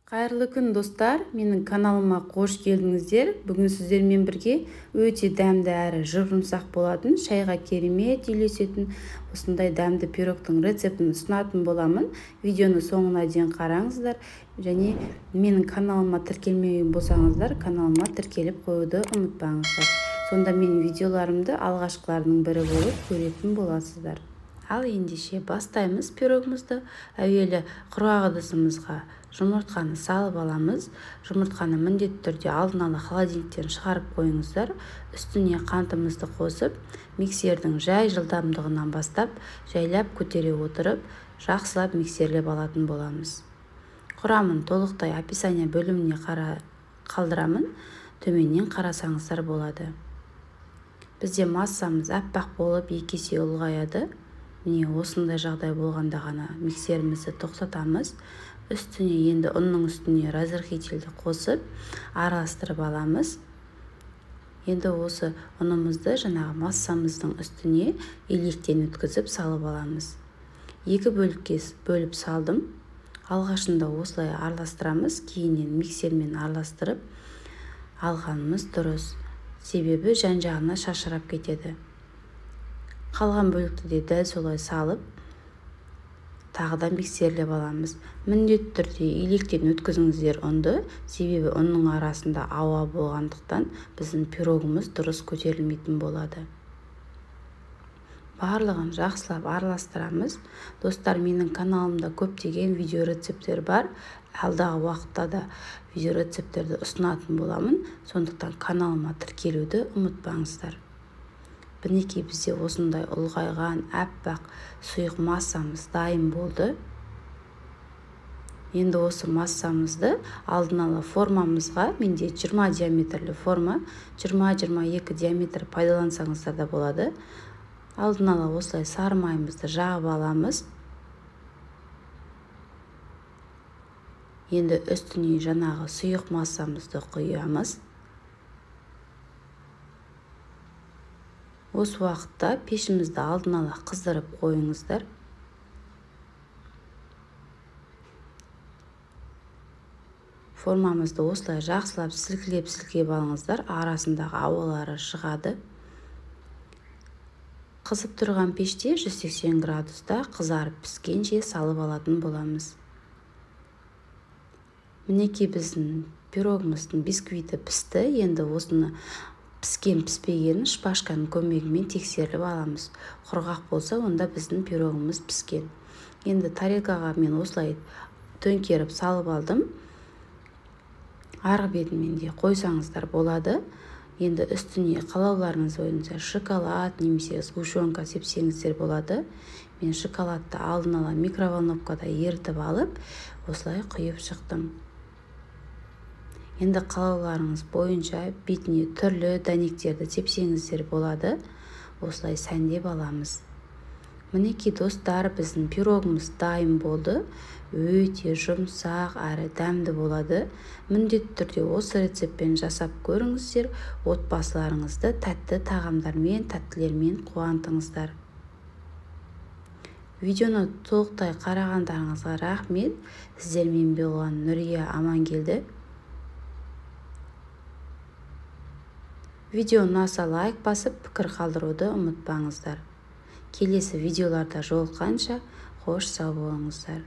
Қайырлы күн достар, менің каналыма қош келдіңіздер. Бүгін сіздермен бірге өте дәмді әрі жұп-жұмсақ болатын, шайға керемет үйлесетін осындай дәмді пирогтың рецептін ұсынатын боламын. Видеоны соңына дейін қараңыздар және менің каналыма тіркелмеген болсаңыздар, каналыма тіркеліп қоюды ұмытпаңыздар. Сонда менің видеоларымды алғашқылардың бірі болып көретін боласыздар. Ал ендеше бастаймыз пирогымызды. Әуелі құрғақ ыдысымызға жұмыртқаны салып аламыз. Жұмыртқаны міндетті түрде алдын ала холодильниктен шығарып қойыңыздар. Үстіне қантымызды қосып, миксердің жай жылдамдығынан бастап, жайлап көтере отырып, жақсылап миксерлеп алатын боламыз. Құрамын толықтай описание бөліміне қалдырамын. Төменнен қарасаңыздар болады. Бізде массамыз аппақ болып, екі есе ұлғаяды. Міне осындай жағдай болғанда ғана миксерімізді тоқтатамыз. Үстіне енді ұнның үстіне разрыхителді қосып, араластырып аламыз. Енді осы ұнымызды жаңағы массамыздың үстіне електен өткізіп салып аламыз. Екі бөлікке бөліп салдым. Алғашында осылай араластырамыз, кейіннен миксермен араластырып алғанымыз дұрыс. Себебі жан-жағына шашырап кетеді. Қалған бөлікті де дәл солай салып, тағыдан миксерлеп аламыз. Міндетті түрде електен өткізіңіздер ұнды, себебі ұнның арасында ауа болғандықтан біздің пирогымыз дұрыс көтерілмейтін болады. Барлығын жақсылап араластырамыз. Достар, менің каналымда көптеген видео рецептер бар. Алдағы уақытта да видео рецептерді ұсынатын боламын. Сондықтан каналыма тіркелуді ұмытпаңыздар. Мінекей бізде осындай ұлғайған аппақ сұйық массамыз дайын болды. Енді осы массамызды алдын ала формамызға, менде 20 диаметрлі форма, 20-22 диаметр пайдалансаңыздар да болады. Алдын ала осылай сары майымызды жағып аламыз. Енді үстіне жаңағы сұйық массамызды құямыз. Осы уақытта пешімізді алдын ала қыздырып қойыңыздар. Формамызды осылай жақсылап сілкілеп алыңыздар, арасындағы ауалары шығады. Қызып тұрған пеште 180 градуста қызарып піскенше салып алатын боламыз. Мінекей біздің пирогымыздың бисквиті пісті. Енді осыны піскен-піспегенін шпажканың көмегімен тексеріп аламыз. Құрғақ болса, онда біздің пирогымыз піскен. Енді тарелкаға мен осылай төңкеріп салып алдым. Арғы бетімен де қойсаңыздар болады. Енді үстіне қалауларыңыз бойынша шоколад немесе сгущенка сепсеңіздер болады. Мен шоколадты алдын ала микроволновкада ерітіп алып, осылай құйып шықтым. Енді қалауларыңыз бойынша бетіне түрлі дәнектерді сепсеңіздер болады. Осылай сәндеп аламыз. Мінекей достар, біздің пирогымыз дайын болды. Өте жұмсақ әрі дәмді болады. Міндетті түрде осы рецептпен жасап көріңіздер. Отбасыларыңызды тәтті тағамдармен, тәттілермен қуантыңыздар. Видеоны толықтай қарағандарыңызға рахмет. Сіздермен болған Нұрия Амангелді. Видео ұнаса лайк басып, пікір қалдыруды ұмытпаңыздар. Келесі видеоларда жолыққанша қош сау болыңыздар.